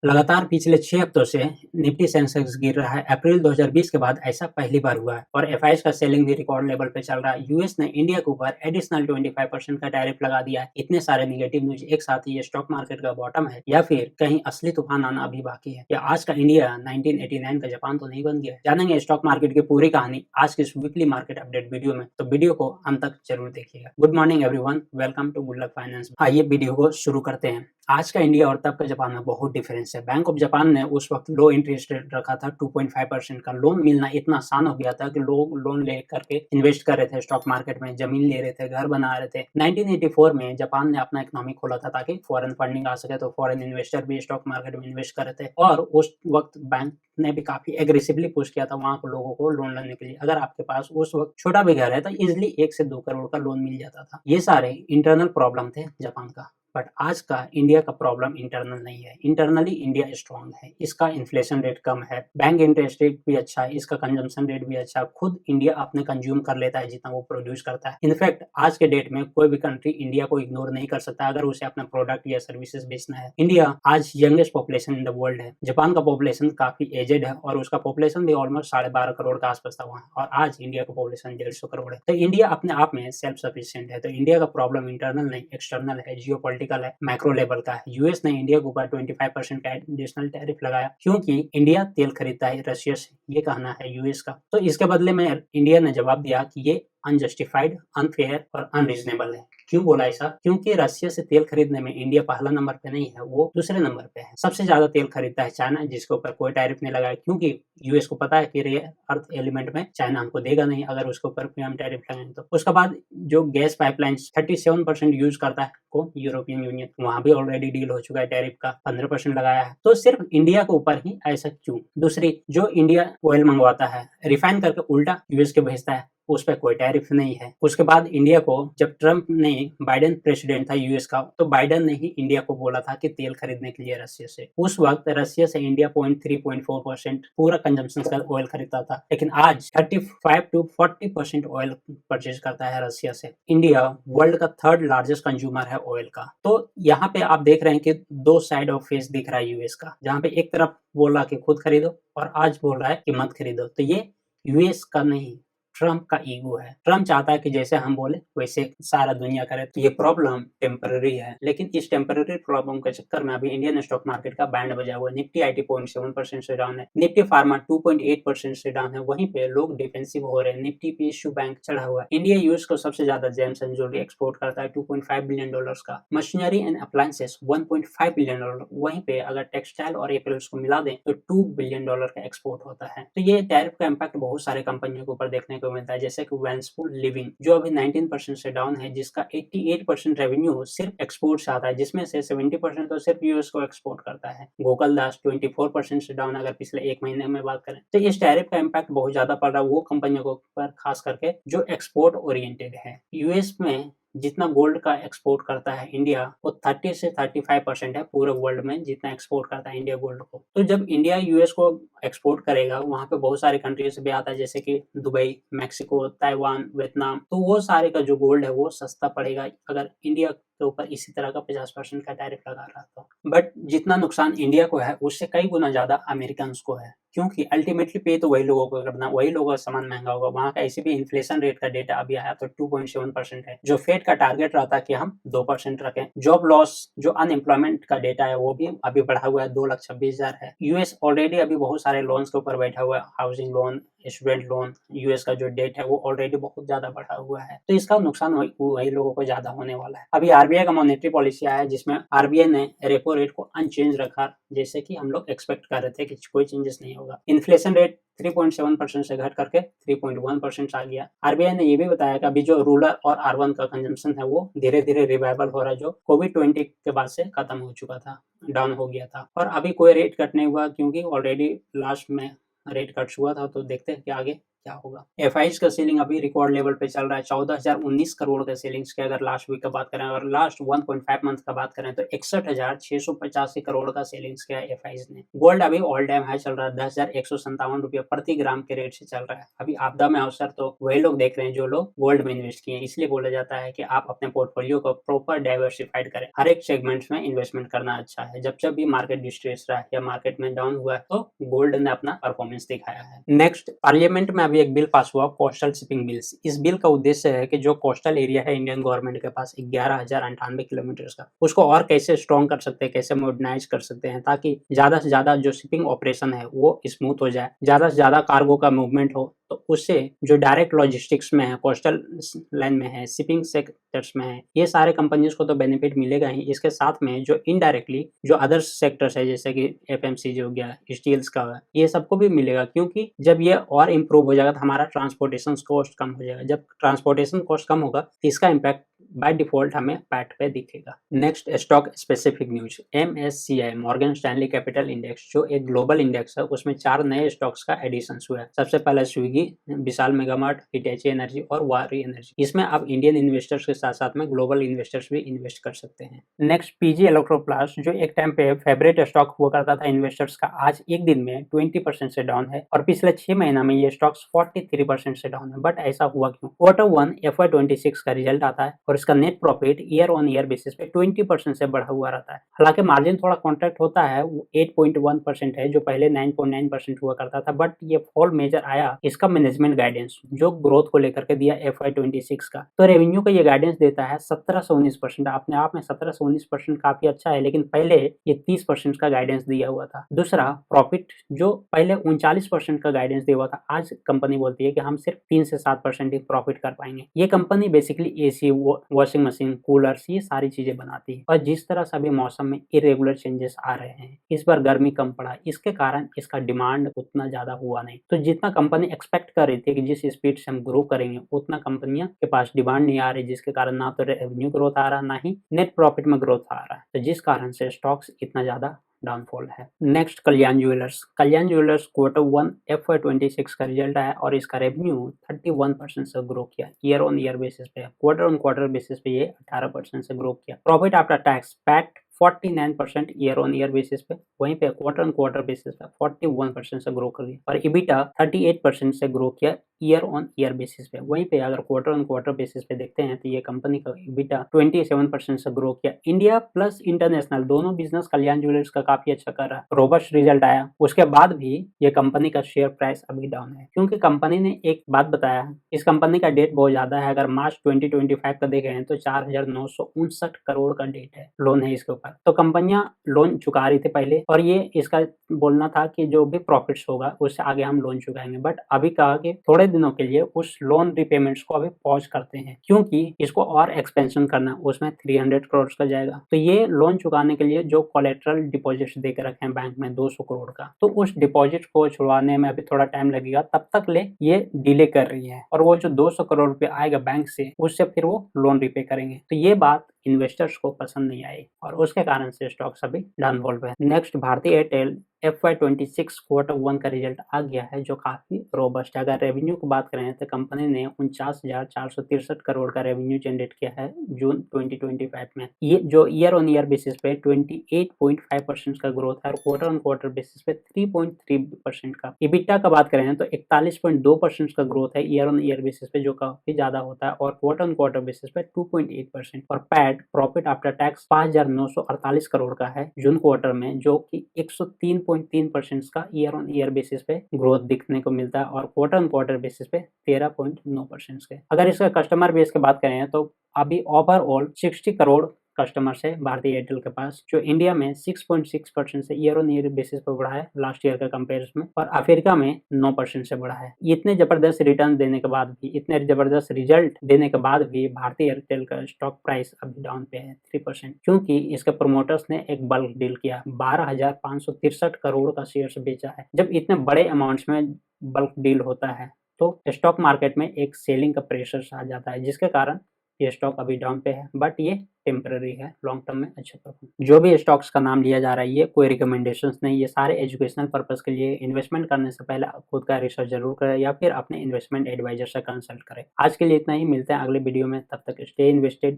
लगातार पिछले 6 हफ्तों से निफ्टी सेंसेक्स गिर रहा है। अप्रैल 2020 के बाद ऐसा पहली बार हुआ है और एफआईआई का सेलिंग भी रिकॉर्ड लेवल पे चल रहा है। यूएस ने इंडिया के ऊपर एडिशनल 25% का टैरिफ लगा दिया है। इतने सारे नेगेटिव न्यूज एक साथ ही ये स्टॉक मार्केट का बॉटम है या फिर कहीं असली तूफान आना अभी बाकी है? या आज का इंडिया 1989 का जापान तो नहीं बन गया है? जानेंगे स्टॉक मार्केट की पूरी कहानी आज की इस वीकली मार्केट अपडेट वीडियो में, तो वीडियो को अंत तक जरूर देखिएगा। Good morning everyone, welcome to good luck finance. आइए वीडियो को शुरू करते हैं। आज का इंडिया और तब का जापान में बहुत डिफरेंस है। बैंक ऑफ जापान ने उस वक्त लो इंटरेस्ट रेट रखा था 2.5% का। लोन मिलना इतना आसान हो गया था कि लोग लोन ले करके इन्वेस्ट कर रहे थे स्टॉक मार्केट में, जमीन ले रहे थे, घर बना रहे थे। 1984 में जापान ने अपना इकोनॉमी खोला था ताकि फॉरेन फंडिंग आ सके, तो फॉरेन इन्वेस्टर भी स्टॉक मार्केट में इन्वेस्ट कर रहे थे और उस वक्त बैंक ने भी काफी एग्रेसिवली पुश किया था वहां के लोगों को लोन लेने के लिए। अगर आपके पास उस वक्त छोटा भी घर है तो इजिली 1 से 2 करोड़ का लोन मिल जाता था। ये सारे इंटरनल प्रॉब्लम थे जापान का। बट आज का इंडिया का प्रॉब्लम इंटरनल नहीं है। इंटरनली इंडिया स्ट्रांग है, इसका इन्फ्लेशन रेट कम है, बैंक इंटरेस्ट रेट भी अच्छा है, इसका कंजम्पशन रेट भी अच्छा है। खुद इंडिया अपने कंज्यूम कर लेता है जितना वो प्रोड्यूस करता है। इनफैक्ट आज के डेट में कोई भी कंट्री इंडिया को इग्नोर नहीं कर सकता अगर उसे अपना प्रोडक्ट या सर्विसेज बेचना है। इंडिया आज youngest population in the world है। जापान का पॉपुलेशन काफी एजेड है और उसका पॉपुलेशन भी ऑलमोस्ट 12.5 करोड़ का आसपास था वहाँ, और आज इंडिया का पॉपुलेशन 150 करोड़ है। तो इंडिया अपने आप में सेल्फ सफिशिएंट है। तो इंडिया का प्रॉब्लम इंटरनल नहीं, एक्सटर्नल है, जियोपॉलिटिकल है, मैक्रो लेवल का है। यूएस ने इंडिया के ऊपर 25% का एडिशनल टैरिफ लगाया क्योंकि इंडिया तेल खरीदता है रशिया से, ये कहना है यूएस का। तो इसके बदले में इंडिया ने जवाब दिया कि ये अनजस्टिफाइड, अनफेयर और अनरीजनेबल है। क्यों बोला ऐसा? क्योंकि रशिया से तेल खरीदने में इंडिया पहला नंबर पे नहीं है, वो दूसरे नंबर पे है। सबसे ज्यादा तेल खरीदता है चाइना, जिसके ऊपर कोई टैरिफ नहीं लगाया क्योंकि यूएस को पता है कि रेयर अर्थ एलिमेंट में चाइना हमको देगा नहीं अगर उसके ऊपर भी हम टैरिफ लगाएंगे तो। उसके बाद जो गैस पाइपलाइन 37% यूज करता है को यूरोपियन यूनियन, वहां भी ऑलरेडी डील हो चुका है, टैरिफ का 15% लगाया है। तो सिर्फ इंडिया के ऊपर ही ऐसा क्यों? दूसरी, जो इंडिया ऑयल मंगवाता है रिफाइन करके उल्टा यूएस के भेजता है, उस पर कोई टैरिफ नहीं है। उसके बाद इंडिया को जब ट्रंप ने, बाइडेन प्रेसिडेंट था यूएस का, तो बाइडेन ने ही इंडिया को बोला था कि तेल खरीदने के लिए रशिया से। उस वक्त रशिया से इंडिया 0.3-0.4% पूरा कंजम्पशन का ऑयल खरीदता था, लेकिन आज 35-40% ऑयल परचेज करता है रशिया से। इंडिया वर्ल्ड का 3rd लार्जेस्ट कंज्यूमर है ऑयल का। तो यहाँ पे आप देख रहे हैं कि दो साइड ऑफ फेस दिख रहा है यूएस का, जहाँ पे एक तरफ बोल रहा है कि खुद खरीदो और आज बोल रहा है कि मत खरीदो। तो ये यूएस का नहीं, ट्रंप का ईगो है। ट्रंप चाहता है कि जैसे हम बोले वैसे सारा दुनिया करे। तो ये प्रॉब्लम टेम्पररी है, लेकिन इस टेम्पररी प्रॉब्लम के चक्कर में अभी इंडियन स्टॉक मार्केट का बैंड बजा हुआ है। निफ्टी 80.7% से डाउन है, निफ्टी फार्मा 2.8% से डाउन है। वहीं पे लोग डिफेंसिव हो रहे हैं। निफ्टी पीएसयू बैंक चढ़ा हुआ है। इंडिया यूएस को सबसे ज्यादा जेम्स एंड ज्वेलरी एक्सपोर्ट करता है, $2.5 बिलियन का। Machinery and appliances 1.5 billion dollar. वहीं पे अगर टेक्सटाइल और एपल्स को मिला दें तो $2 बिलियन का एक्सपोर्ट होता है। तो ये टैरिफ का इम्पैक्ट बहुत सारे कंपनियों के ऊपर देखने को मिलता है, जैसे कि वेंसफुल लिविंग जो अभी 19% से डाउन है, जिसका 88% रेवेन्यू सिर्फ एक्सपोर्ट से आता है, जिसमें से 70% तो सिर्फ यूएस को एक्सपोर्ट करता है। गोकुलदास 24% से डाउन अगर पिछले एक महीने में बात करें। तो इस टैरिफ का इम्पैक्ट बहुत ज्यादा पड़ रहा है वो कंपनियों के ऊपर, खास करके जो एक्सपोर्ट ओरिएंटेड है। यूएस में जितना गोल्ड का एक्सपोर्ट करता है इंडिया, वो 30 से 35% है पूरे वर्ल्ड में जितना एक्सपोर्ट करता है इंडिया गोल्ड को। तो जब इंडिया यूएस को एक्सपोर्ट करेगा, वहां पे बहुत सारे कंट्री से भी आता है, जैसे कि दुबई, मैक्सिको, ताइवान, वियतनाम। तो वो सारे का जो गोल्ड है वो सस्ता पड़ेगा अगर इंडिया के ऊपर इसी तरह का 50% का टैरिफ लगा रहा था। बट जितना नुकसान इंडिया को है उससे कई गुना ज्यादा अमेरिकन को है, क्योंकि अल्टीमेटली पे तो वही लोगों को करना, वही लोगों का सामान महंगा होगा। वहां का ऐसे भी इन्फ्लेशन रेट का डेटा अभी आया तो 2.7% है, जो फेड का टारगेट रहता है कि हम 2% रखें। जॉब लॉस, जो अनएम्प्लॉयमेंट का डेटा है वो भी अभी बढ़ा हुआ है, 2,26,000 है। यूएस ऑलरेडी अभी बहुत सारे लोन्स के ऊपर बैठा हुआ है, housing loan, student loan. US का जो डेट है वो ऑलरेडी बहुत ज्यादा बढ़ा हुआ है, तो इसका नुकसान वही लोगों को ज्यादा होने वाला है। अभी आरबीआई का मॉनेटरी पॉलिसी आया है, जिसमें आरबीआई ने रेपो रेट को अनचेंज रखा, जैसे कि हम लोग एक्सपेक्ट कर रहे थे कि कोई चेंजेस नहीं होगा। इन्फ्लेशन रेट 3.7% से घट करके 3.1% आ गया। आरबीआई ने ये भी बताया कि अभी जो रूरल और अर्बन का कंजम्पशन है वो धीरे धीरे रिवाइवल हो रहा है, जो कोविड-20 के बाद से खत्म हो चुका था, डाउन हो गया था। और अभी कोई रेट कट नहीं हुआ क्योंकि ऑलरेडी लास्ट में रेट कट हुआ था। तो देखते हैं कि आगे क्या होगा। एफआईज का सेलिंग अभी रिकॉर्ड लेवल पे चल रहा है, 14,019 करोड़ का सेलिंग्स की अगर लास्ट वीक का बात करें और लास्ट 1.5 मंथ का बात करें तो 61,685 करोड़ का सेलिंग्स किया है एफआईज ने। गोल्ड अभी ऑल टाइम हाई चल रहा है, 10,157 रुपये प्रति ग्राम के रेट से चल रहा है। अभी आपदा में अवसर तो वही लोग देख रहे हैं जो लोग गोल्ड में इन्वेस्ट किए हैं, इसलिए बोला जाता है कि आप अपने पोर्टफोलियो को प्रॉपर डाइवर्सिफाइड करें। हर एक सेगमेंट्स में इन्वेस्टमेंट करना अच्छा है। जब भी मार्केट डिस्ट्रेस रहा है या मार्केट में डाउन हुआ है तो गोल्ड ने अपना परफॉर्मेंस दिखाया है। नेक्स्ट, पार्लियामेंट में अभी एक बिल पास हुआ, कोस्टल शिपिंग बिल्स। इस बिल का उद्देश्य है कि जो कोस्टल एरिया है इंडियन गवर्नमेंट के पास 11,098 किलोमीटर का, उसको और कैसे स्ट्रॉन्ग कर सकते हैं, कैसे मॉडर्नाइज कर सकते हैं ताकि ज्यादा से ज्यादा जो शिपिंग ऑपरेशन है वो स्मूथ हो जाए, ज्यादा से ज्यादा कार्गो का मूवमेंट हो। तो उससे जो डायरेक्ट लॉजिस्टिक्स में है, कोस्टल लाइन में है, शिपिंग सेक्टर्स में है, ये सारे कंपनीज को तो बेनिफिट मिलेगा ही। इसके साथ में जो इनडायरेक्टली जो अदर सेक्टर्स है जैसे कि एफएमसीजी हो गया, स्टील्स का, ये सबको भी मिलेगा, क्योंकि जब ये और इम्प्रूव हो जाएगा तो हमारा ट्रांसपोर्टेशन कॉस्ट कम हो जाएगा। जब ट्रांसपोर्टेशन कॉस्ट कम होगा तो इसका इम्पैक्ट बाय डिफॉल्ट हमें पैट पे दिखेगा। Next, stock specific news. MSCI Morgan Stanley capital index जो एक ग्लोबल इंडेक्स है, उसमें 4 नए स्टॉक्स का एडिशन हुआ है। सबसे पहले स्विगी, विशाल मेगामार्ट, हिटैची एनर्जी और वारी एनर्जी। इसमें अब इंडियन इन्वेस्टर्स के साथ साथ में ग्लोबल इन्वेस्टर्स भी इन्वेस्ट कर सकते हैं। नेक्स्ट, पीजी इलेक्ट्रोप्लास्ट जो एक टाइम पे फेवरेट स्टॉक हुआ करता था इन्वेस्टर्स का, आज एक दिन में 20% से डाउन है और पिछले 6 महीना में ये स्टॉक्स 43% से डाउन है। बट ऐसा हुआ क्यों? Q1 FY26 का रिजल्ट आता है और इसका net profit year on year basis पे 20% से बढ़ा हुआ रहता है। हालांकि मार्जिन थोड़ा कॉन्ट्रैक्ट होता है, 8.1% है जो पहले 9.9% हुआ करता था। बट ये फॉल मेजर आया इसका मैनेजमेंट गाइडेंस जो ग्रोथ को लेकर के दिया FY26 का। तो रेवेन्यू का ये गाइडेंस देता है 17 से 19%। अपने आप में 17 से 19% काफी अच्छा है, लेकिन पहले ये 30% का गाइडेंस दिया हुआ था। दूसरा, प्रॉफिट जो पहले 39% का गाइडेंस दिया हुआ था, आज कंपनी बोलती है कि हम सिर्फ 3 से 7% ही प्रॉफिट कर पाएंगे। ये company basically AC, washing machine, coolers, ये सारी चीजें बनाती है। और जिस तरह से अभी मौसम में इरेगुलर चेंजेस आ रहे हैं, इस बार गर्मी कम पड़ा, इसके कारण इसका डिमांड उतना ज्यादा हुआ नहीं। तो जितना कंपनी एक्सपेक्ट कर रही थी कि जिस स्पीड से हम ग्रो करेंगे, उतना कंपनियों के पास डिमांड नहीं आ रही, जिसके कारण ना तो रेवेन्यू ग्रोथ आ रहा, ना ही नेट प्रॉफिट में ग्रोथ आ रहा है। तो जिस कारण से स्टॉक्स इतना ज्यादा डाउनफॉल है। नेक्स्ट, कल्याण ज्वेलर्स। कल्याण ज्वेलर्स Q1 FY26 का रिजल्ट आया और इसका रेवेन्यू 31% से ग्रो किया ईयर ऑन ईयर बेसिस पे। क्वार्टर ऑन क्वार्टर बेसिस पे ये 18% से ग्रो किया। Profit after tax PAT 49% year on year basis पे, वहीं पे क्वार्टर ऑन क्वार्टर बेसिस पे 41% से ग्रो कर दिया। और EBITDA 38% से ग्रो किया ईयर ऑन ईयर बेसिस पे। वहीं पे अगर क्वार्टर ऑन क्वार्टर बेसिस पे देखते हैं तो ये कंपनी का EBITDA 27% से ग्रो किया। इंडिया प्लस इंटरनेशनल दोनों बिजनेस कल्याण ज्वेलर्स का काफी अच्छा कर रहा है। रोबस्ट रिजल्ट आया, उसके बाद भी ये कंपनी का शेयर प्राइस अभी डाउन है, क्योंकि कंपनी ने एक बात बताया, इस कंपनी का डेट बहुत ज्यादा है। अगर मार्च 2025 का देखें तो 4,959 करोड़ का डेट है, लोन है इसके ऊपर। तो कंपनियां लोन चुका रही थी पहले, और ये इसका बोलना था कि जो भी प्रॉफिट्स होगा उससे आगे हम लोन चुकाएंगे। बट अभी कहा कि थोड़े दिनों के लिए उस लोन रिपेमेंट्स को अभी पॉज करते हैं, क्योंकि इसको और एक्सपेंशन करना, उसमें 300 करोड़ का जाएगा। तो ये लोन चुकाने के लिए जो कोलेट्रल डिपॉजिट्स दे के रखे हैं बैंक में 200 करोड़ का, तो उस डिपॉजिट को छुड़वाने में अभी थोड़ा टाइम लगेगा। तब तक ले ये डिले कर रही है, और वो जो 200 करोड़ रुपए आएगा बैंक से, उससे फिर वो लोन रिपे करेंगे। तो ये बात इन्वेस्टर्स को पसंद नहीं आई और उसके कारण से स्टॉक्स अभी डाउनफॉल पे है। नेक्स्ट, भारतीय एयरटेल FY26 Q1 का रिजल्ट आ गया है जो काफी रोबस्ट है। अगर रेवेन्यू की बात करें तो कंपनी ने 49,463 करोड़ का रेवेन्यू जनरेट किया है जून 2025 में। ये जो ईयर ऑन ईयर बेसिस पे 28.5% का ग्रोथ है और क्वार्टर ऑन क्वार्टर बेसिस पे 3.3% का। EBITDA का बात करें तो 41.2% का ग्रोथ है ईयर ऑन ईयर बेसिस पे, जो काफी ज्यादा होता है, और क्वार्टर ऑन क्वार्टर बेसिस पे 2.8%। और PAT, profit after tax 5,948 crore का है जून क्वार्टर में, जो कि 103.3% का ईयर ऑन ईयर बेसिस पे ग्रोथ दिखने को मिलता है, और क्वार्टर ऑन क्वार्टर बेसिस पे 13.9% के। अगर इसका कस्टमर बेस की बात करें तो अभी ओवरऑल 60 करोड़ कस्टमर्स है भारतीय एयरटेल के पास, जो इंडिया में 6.6% से ईयर ऑन ईयर बेसिस पर बढ़ा है लास्ट ईयर का कंपेरिजन में, और अफ्रीका में 9% से बढ़ा है। इतने जबरदस्त रिटर्न देने के बाद भी, इतने जबरदस्त रिजल्ट देने के बाद भी भारतीय एयरटेल का स्टॉक प्राइस अभी डाउन पे है 3%, क्योंकि इसके प्रोमोटर्स ने एक बल्क डील किया, 12,563 करोड़ का शेयर्स बेचा है। जब इतने बड़े अमाउंट्स में बल्क डील होता है तो स्टॉक मार्केट में एक सेलिंग का प्रेशर आ जाता है, जिसके कारण ये स्टॉक अभी डाउन पे है, बट ये टेम्पररी है, लॉन्ग टर्म में अच्छा परफॉर्म। जो भी स्टॉक्स का नाम लिया जा रहा है ये कोई रिकमेंडेशंस नहीं, ये सारे एजुकेशनल पर्पस के लिए। इन्वेस्टमेंट करने से पहले आप खुद का रिसर्च जरूर करें या फिर अपने इन्वेस्टमेंट एडवाइजर से कंसल्ट करें। आज के लिए इतना ही, मिलते हैं अगले वीडियो में, तब तक स्टे इन्वेस्टेड।